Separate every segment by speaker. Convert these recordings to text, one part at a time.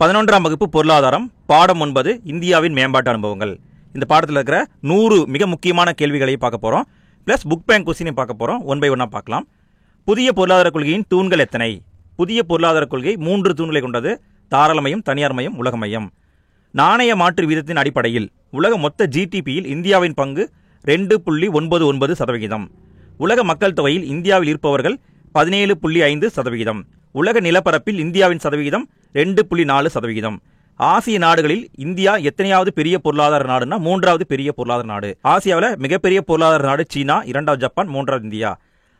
Speaker 1: 11ஆம் வகுப்பு பொருளாதாரம் பாடம் 9 இந்தியாவின் மேம்பாட்டு அனுபவங்கள். இந்த பாடத்தில் இருக்கிற 100 மிக முக்கியமான கேள்விகளை பார்க்க போகிறோம். ப்ளஸ் புக் பேங்க் கொஸ்டினை பார்க்க போகிறோம். ஒன் பை ஒன்னாக பார்க்கலாம். புதிய பொருளாதார கொள்கையின் தூண்கள் எத்தனை? புதிய பொருளாதார கொள்கை 3 தூண்களை கொண்டது. தாராளமயம், தனியார் மயம், உலக மயம். நாணய மாற்று வீதத்தின் அடிப்படையில் உலக மொத்த ஜிடிபியில் இந்தியாவின் பங்கு 2.99%. உலக மக்கள் தொகையில் இந்தியாவில் இருப்பவர்கள் 17.5%. உலக நிலப்பரப்பில் இந்தியாவின் சதவிகிதம் 2.4%. ஆசிய நாடுகளில் இந்தியா எத்தனையாவது பெரிய பொருளாதார நாடுனா 3வது பெரிய பொருளாதார நாடு. ஆசியாவில் மிகப்பெரிய பொருளாதார நாடு சீனா, 2வது ஜப்பான், 3வது இந்தியா.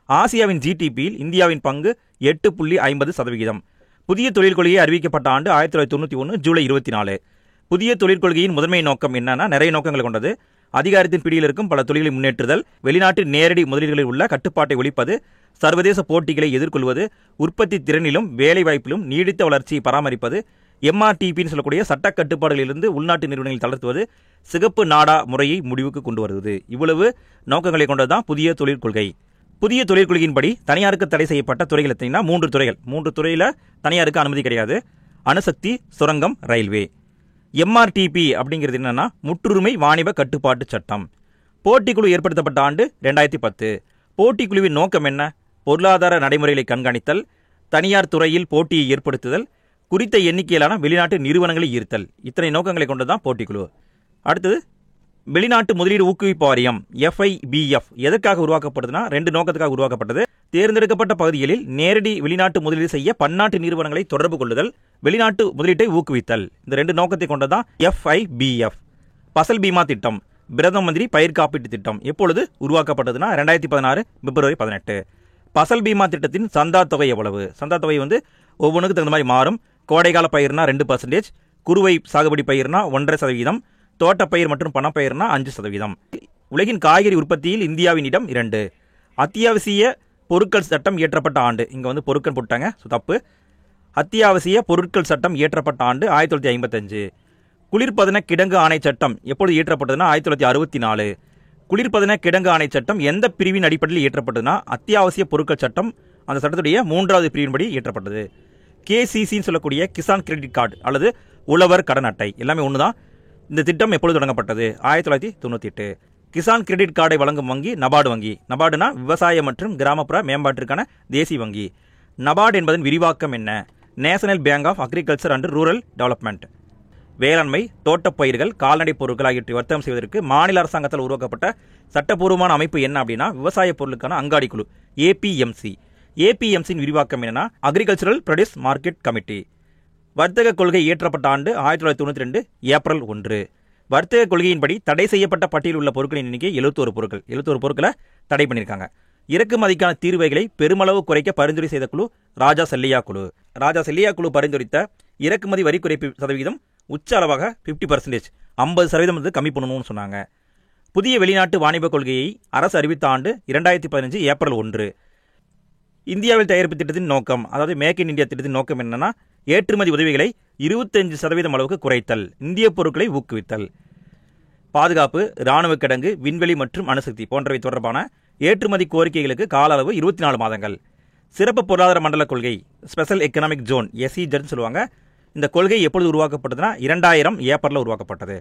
Speaker 1: ஆசியாவின் ஜிடிபியில் இந்தியாவின் பங்கு 8.50%. புதிய தொழில் கொள்கையை அறிவிக்கப்பட்ட ஆண்டு 1991 ஜூலை 24. புதிய தொழில் கொள்கையின் முதன்மை நோக்கம் என்னன்னா நிறைய நோக்கங்களை கொண்டது. அதிகாரத்தின் பிடியில் இருக்கும் பல தொழில்களை முன்னேற்றுதல், வெளிநாட்டு நேரடி முதலீடுகளில் உள்ள கட்டுப்பாட்டை ஒழிப்பது, சர்வதேச போட்டிகளை எதிர்கொள்வது, உற்பத்தி திறனிலும் வேலை வாய்ப்பிலும் நீடித்த வளர்ச்சியை பராமரிப்பது, எம்ஆர்டிபின்னு சொல்லக்கூடிய சட்ட கட்டுப்பாடுகளிலிருந்து உள்நாட்டு நிறுவனங்களை தளர்த்துவது, சிகப்பு நாடா முறையை முடிவுக்கு கொண்டு வருவது. இவ்வளவு நோக்கங்களை கொண்டதுதான் புதிய தொழிற்கொள்கை. புதிய தொழிற்கொள்கையின்படி தனியாருக்கு தடை செய்யப்பட்ட துறைகள் எத்தனைனா 3 துறைகள். 3 துறையில் தனியாருக்கு அனுமதி கிடையாது. அணுசக்தி, சுரங்கம், ரயில்வே. எம்ஆர்டிபி அப்படிங்கிறது என்னன்னா முற்றுரிமை வாணிப கட்டுப்பாட்டு சட்டம். போட்டிக்குழு ஏற்படுத்தப்பட்ட ஆண்டு 2010. போட்டிக்குழுவின் நோக்கம் என்ன? பொருளாதார நடைமுறைகளை கண்காணித்தல், தனியார் துறையில் போட்டியை ஏற்படுத்துதல், குறித்த எண்ணிக்கையிலான வெளிநாட்டு நிறுவனங்களை ஈர்த்தல். இத்தனை நோக்கங்களை கொண்டதுதான் போட்டிக்குழு. அடுத்தது வெளிநாட்டு முதலீடு ஊக்குவிப்பு வாரியம் FIBF எதற்காக உருவாக்கப்படுதுன்னா 2 நோக்கத்துக்காக உருவாக்கப்பட்டது. தேர்ந்தெடுக்கப்பட்ட பகுதிகளில் நேரடி வெளிநாட்டு முதலீடு செய்ய பன்னாட்டு நிறுவனங்களை தொடர்பு கொள்ளுதல், வெளிநாட்டு முதலீட்டை ஊக்குவித்தல். இந்த 2 நோக்கத்தை கொண்டதான் FIBF. பசல் பீமா திட்டம், பிரதம மந்திரி பயிர் காப்பீட்டு திட்டம் எப்பொழுது உருவாக்கப்பட்டதுன்னா 2016 பிப்ரவரி 18. பசல் பீமா திட்டத்தின் சந்தா தொகை எவ்வளவு? சந்தா தொகை ஒவ்வொன்றுக்கு தகுந்த மாதிரி மாறும். கோடைகால பயிர்னா 2%, குறுவை சாகுபடி பயிர்னா 1.5%, தோட்டப்பயிர் மற்றும் பணப்பயிர்னா 5%. உலகின் காய்கறி உற்பத்தியில் இந்தியாவின் இடம் 2. அத்தியாவசிய பொருட்கள் சட்டம் இயற்றப்பட்ட ஆண்டு, இங்கே பொருட்கள் போட்டாங்க, தப்பு. அத்தியாவசிய பொருட்கள் சட்டம் இயற்றப்பட்ட ஆண்டு 1955. குளிர்பதன கிடங்கு ஆணை சட்டம் எப்பொழுது இயற்றப்பட்டதுன்னா 1964. குளிர்பதன கிடங்கு ஆணை சட்டம் எந்த பிரிவின் அடிப்படையில் இயற்றப்பட்டதுன்னா அத்தியாவசிய பொருட்கள் சட்டம் அந்த சட்டத்துடைய 3வது பிரிவின்படி இயற்றப்பட்டது. KCCன்னு சொல்லக்கூடிய கிசான் கிரெடிட் கார்டு அல்லது உழவர் கடன் அட்டை எல்லாமே ஒன்று தான். இந்த திட்டம் எப்பொழுது தொடங்கப்பட்டது? 1998. கிசான் கிரெடிட் கார்டை வழங்கும் வங்கி நபார்டு வங்கி. நபார்டுனா விவசாய மற்றும் கிராமப்புற மேம்பாட்டிற்கான தேசிய வங்கி. நபார்டு என்பதன் விரிவாக்கம் என்ன? National Bank of Agriculture and Rural Development. வேளாண்மை, தோட்டப்பயிர்கள், கால்நடை பொருட்கள் ஆகியவற்றை வர்த்தகம் செய்வதற்கு மாநில அரசாங்கத்தால் உருவாக்கப்பட்ட சட்டப்பூர்வமான அமைப்பு என்ன அப்படின்னா விவசாய பொருளுக்கான அங்காடி குழு APMC. APMCயின் விரிவாக்கம் என்னன்னா அக்ரிகல்ச்சரல் ப்ரொடியூஸ் மார்க்கெட் கமிட்டி. வர்த்தக கொள்கை இயற்றப்பட்ட ஆண்டு 1992 ஏப்ரல் 1. வர்த்தக கொள்கையின்படி தடை செய்யப்பட்ட பட்டியலில் உள்ள பொருட்களின் எண்ணிக்கை 71 பொருட்கள். 71 பொருட்களை தடை பண்ணியிருக்காங்க. இறக்குமதிக்கான தீர்வைகளை பெருமளவு குறைக்க பரிந்துரை செய்த குழு ராஜா செல்லியா குழு. ராஜா செல்லியா குழு பரிந்துரைத்த இறக்குமதி வரி குறைப்பு சதவீதம் உச்ச அளவாக 50%, 50% கம்மி பண்ணணும்னு சொன்னாங்க. புதிய வெளிநாட்டு வாணிப கொள்கையை அரசு அறிவித்த ஆண்டு 2015 ஏப்ரல் 1. இந்தியாவில் தயாரிப்பு திட்டத்தின் நோக்கம், அதாவது மேக் இன் இந்தியா திட்டத்தின் நோக்கம் என்னன்னா ஏற்றுமதி உதவிகளை 25% அளவுக்கு குறைத்தல், இந்திய பொருட்களை ஊக்குவித்தல். பாதுகாப்பு, இராணுவ கிடங்கு, விண்வெளி மற்றும் அணுசக்தி போன்றவை தொடர்பான ஏற்றுமதி கோரிக்கைகளுக்கு கால அளவு 24 மாதங்கள். சிறப்பு பொருளாதார மண்டல கொள்கை ஸ்பெஷல் எக்கனாமிக் ஜோன் SEZ சொல்லுவாங்க. இந்த கொள்கை எப்பொழுது உருவாக்கப்பட்டதுன்னா 2000 ஏப்ரலில் உருவாக்கப்பட்டது.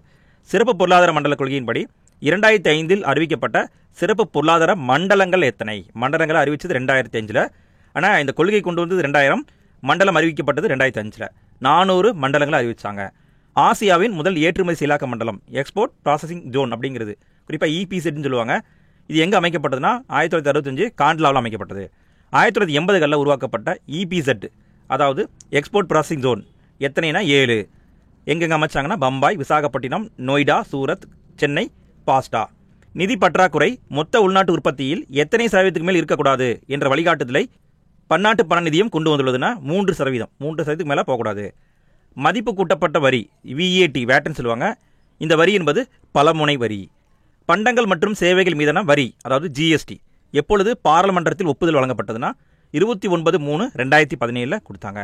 Speaker 1: சிறப்பு பொருளாதார மண்டல கொள்கையின்படி 2005 அறிவிக்கப்பட்ட சிறப்பு பொருளாதார மண்டலங்கள் எத்தனை? மண்டலங்களை அறிவிச்சது 2005. ஆனால் இந்த கொள்கை கொண்டு வந்தது 2000, மண்டலம் அறிவிக்கப்பட்டது 2005. 400 மண்டலங்களை அறிவிச்சாங்க. ஆசியாவின் முதல் ஏற்றுமதி செயலாக்க மண்டலம் எக்ஸ்போர்ட் ப்ராசஸிங் ஜோன் அப்படிங்கிறது குறிப்பாக EPZன்னு சொல்லுவாங்க. இது எங்கே அமைக்கப்பட்டதுன்னா 1965 காண்ட்லாவில் அமைக்கப்பட்டது. 1980களில் உருவாக்கப்பட்ட EPZ அதாவது எக்ஸ்போர்ட் ப்ராசஸிங் ஜோன் எத்தனைனா 7. எங்கெங்கே அமைச்சாங்கன்னா பம்பாய், விசாகப்பட்டினம், நொய்டா, சூரத், சென்னை, பாஸ்டா. நிதி பற்றாக்குறை மொத்த உள்நாட்டு உற்பத்தியில் எத்தனை சதவீதத்துக்கு மேல் இருக்கக்கூடாது என்ற வழிகாட்டுதலை பன்னாட்டு பண நிதியம் கொண்டு வந்துள்ளதுன்னா 3%. 3% மேலே போகக்கூடாது. மதிப்பு கூட்டப்பட்ட வரி VAT வேட்னு சொல்லுவாங்க. இந்த வரி என்பது பலமுனை வரி. பண்டங்கள் மற்றும் சேவைகள் மீதான வரி அதாவது GST எப்பொழுது பாராளுமன்றத்தில் ஒப்புதல் வழங்கப்பட்டதுன்னா 29/3/2017 கொடுத்தாங்க.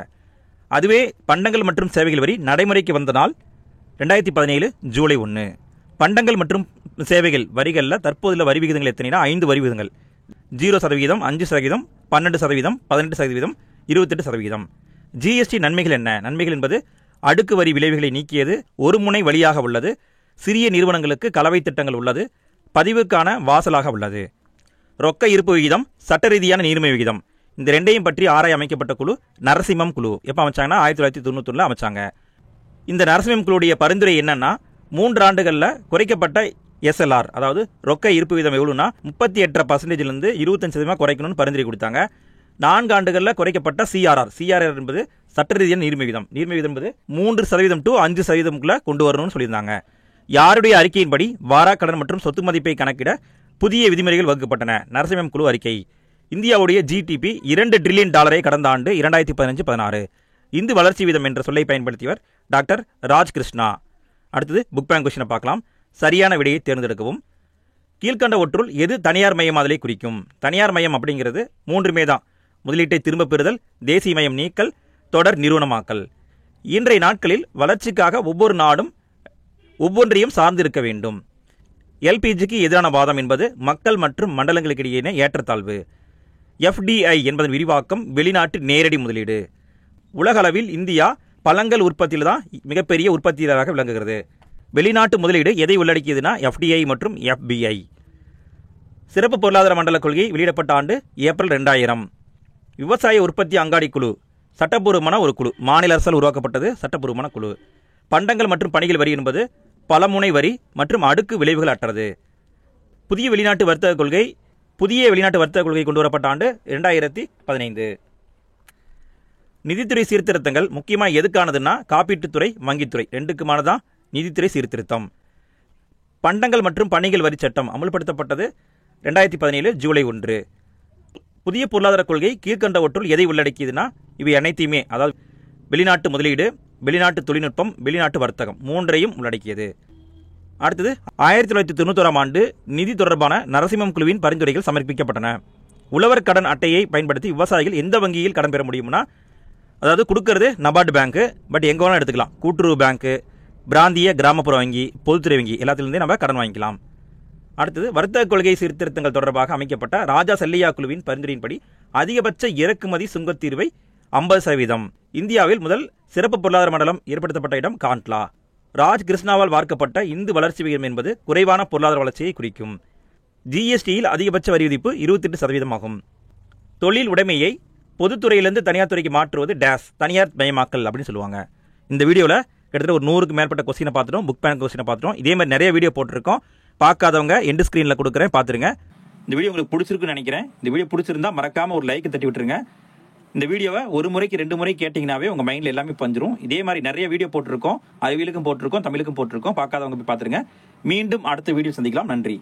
Speaker 1: அதுவே பண்டங்கள் மற்றும் சேவைகள் வரி நடைமுறைக்கு வந்த நாள் 2017 ஜூலை 1. பண்டங்கள் மற்றும் சேவைகள் வரிகளில் தற்போதுள்ள வரி விகிதங்கள் எத்தனைனா 5 வரி விகிதங்கள். 0%, 5%, 12%, 18%, 28%. GST நன்மைகள் என்ன? நன்மைகள் என்பது அடுக்கு வரி விளைவுகளை நீக்கியது, ஒரு முனை வழியாக உள்ளது, சிறிய நிறுவனங்களுக்கு கலவை திட்டங்கள் உள்ளது, பதிவுக்கான வாசலாக உள்ளது. ரொக்க இருப்பு விகிதம், சட்ட ரீதியான நீர்மை விகிதம், இந்த ரெண்டையும் பற்றி ஆராய அமைக்கப்பட்ட குழு நரசிம்மம் குழு. எப்போ அமைச்சாங்கன்னா 1991 அமைச்சாங்க. இந்த நரசிம்மம் குழுடைய பரிந்துரை என்னன்னா, 3 ஆண்டுகளில் குறைக்கப்பட்ட எஸ்எல்ஆர், அதாவது ரொக்க இருப்பு வீதம் எவ்வளோன்னா 38% 25% குறைக்கணும்னு பரிந்துரை கொடுத்தாங்க. 4 ஆண்டுகளில் குறைக்கப்பட்ட சிஆர்ஆர் என்பது சட்ட ரீதியான நீர்மை விகிதம் என்பது 3% to 5% கொண்டு வரணும்னு சொல்லியிருந்தாங்க. யாருடைய அறிக்கையின்படி வாராக்கடன் மற்றும் சொத்து மதிப்பை கணக்கிட புதிய விதிமுறைகள் வகுக்கப்பட்டன? நரசிம்மம் குழு அறிக்கை. இந்தியாவுடைய ஜிடிபி $2 டிரில்லியன் கடந்த ஆண்டு 2015-16. இந்து வளர்ச்சி வீதம் என்ற சொல்லை பயன்படுத்தியவர் டாக்டர் ராஜ் கிருஷ்ணா. அடுத்தது புக் பேங்க் கொஸ்டினை பார்க்கலாம். சரியான விடையை தேர்ந்தெடுக்கவும். கீழ்கண்டவற்றுள் எது தனியார் மயமாதலை குறிக்கும்? தனியார் மயம் அப்படிங்கிறது 3மே தான். முதலீட்டை திரும்ப பெறுதல், தேசிய மயம் நீக்கல், தொடர் நிறுவனமாக்கல். இன்றைய நாட்களில் வளர்ச்சிக்காக ஒவ்வொரு நாடும் ஒவ்வொன்றையும் சார்ந்திருக்க வேண்டும். எல்பிஜிக்கு எதிரான வாதம் என்பது மக்கள் மற்றும் மண்டலங்களுக்கிடையே ஏற்றத்தாழ்வு. எஃப்டிஐ என்பதன் விரிவாக்கம் வெளிநாட்டு நேரடி முதலீடு. உலகளவில் இந்தியா பழங்கள் உற்பத்தியில் தான் மிகப்பெரிய உற்பத்தியாளராக விளங்குகிறது. வெளிநாட்டு முதலீடு எதை உள்ளடக்கியதுன்னா எஃப்டிஐ மற்றும் எஃபிஐ. சிறப்பு பொருளாதார மண்டல கொள்கை வெளியிடப்பட்ட ஆண்டு ஏப்ரல் 2000. விவசாய உற்பத்தி அங்காடி குழு சட்டப்பூர்வமான ஒரு குழு, மாநில அரசால் உருவாக்கப்பட்டது சட்டப்பூர்வமான குழு. பண்டங்கள் மற்றும் பணிகள் வரி என்பது பலமுனை வரி மற்றும் அடுக்கு விளைவுகள் அற்றது. புதிய வெளிநாட்டு வர்த்தக கொள்கை கொண்டு வரப்பட்ட ஆண்டு 2015. நிதித்துறை சீர்திருத்தங்கள் முக்கியமாக எதுக்கானதுன்னா காப்பீட்டுத்துறை, வங்கித்துறை ரெண்டுக்குமானதான் நிதித்துறை சீர்திருத்தம். பண்டங்கள் மற்றும் பணிகள் வரி சட்டம் அமல்படுத்தப்பட்டது 2017 ஜூலை 1. புதிய பொருளாதார கொள்கை கீழ்கண்டவற்றுள் எதை உள்ளடக்கியதுன்னா இவை அனைத்தையுமே, அதாவது வெளிநாட்டு முதலீடு, வெளிநாட்டு தொழில்நுட்பம், வெளிநாட்டு வர்த்தகம் 3ஐயும் உள்ளடக்கியது. அடுத்தது 1991 ஆண்டு நிதி தொடர்பான நரசிம்மம் குழுவின் பரிந்துரைகள் சமர்ப்பிக்கப்பட்டன. உழவர் கடன் அட்டையை பயன்படுத்தி விவசாயிகள் எந்த வங்கியில் கடன் பெற முடியும்னா, அதாவது கொடுக்கறது நபார்டு பேங்க்கு, பட் எங்கே வேணாலும் எடுத்துக்கலாம். கூட்டுறவு பேங்க்கு, பிராந்திய கிராமப்புற வங்கி, பொதுத்துறை வங்கி எல்லாத்திலிருந்தே நம்ம கடன் வாங்கிக்கலாம். அடுத்தது வர்த்தக கொள்கை சீர்திருத்தங்கள் தொடர்பாக அமைக்கப்பட்ட ராஜா செல்லையா குழுவின் பரிந்துரையின்படி அதிகபட்ச இறக்குமதி சுங்கத்தீர்வை 50%. இந்தியாவில் முதல் சிறப்பு பொருளாதார மண்டலம் ஏற்படுத்தப்பட்ட இடம் காண்ட்லா. ராஜ் கிருஷ்ணாவால் வார்க்கப்பட்ட இந்து வளர்ச்சி விகிதம் என்பது குறைவான பொருளாதார வளர்ச்சியை குறிக்கும். ஜிஎஸ்டியில் அதிகபட்ச வரி விதிப்பு 28% ஆகும். தொழில் உடைமையை பொதுத்துறையிலிருந்து தனியார் துறைக்கு மாற்றுவது தனியார் மயமாக்கல் அப்படின்னு சொல்லுவாங்க. இந்த வீடியோவில் கிட்டத்தட்ட ஒரு 100க்கு மேற்பட்ட கொஸ்டினை பார்த்துட்டோம், புக் பேங்க் கொஸ்டினை பார்த்துட்டோம். இதே மாதிரி நிறைய வீடியோ போட்டிருக்கோம். பார்க்காதவங்க எண்டு ஸ்க்ரீனில் கொடுக்குறேன், பார்த்துருங்க. இந்த வீடியோ உங்களுக்கு பிடிச்சிருக்குன்னு நினைக்கிறேன். இந்த வீடியோ பிடிச்சிருந்தா மறக்காமல் ஒரு லைக் தட்டி விட்டுருங்க. இந்த வீடியோவை 1 முறைக்கு 2 முறை கேட்டிங்கனாவே உங்கள் மைண்டில் எல்லாமே பஞ்சிரும். இதே மாதிரி நிறைய வீடியோ போட்டிருக்கோம், அறிவியலுக்கும் போட்டிருக்கோம், தமிழுக்கும் போட்டிருக்கோம். பார்க்காதவங்க போய் பார்த்துருங்க. மீண்டும் அடுத்த வீடியோ சந்திக்கலாம். நன்றி.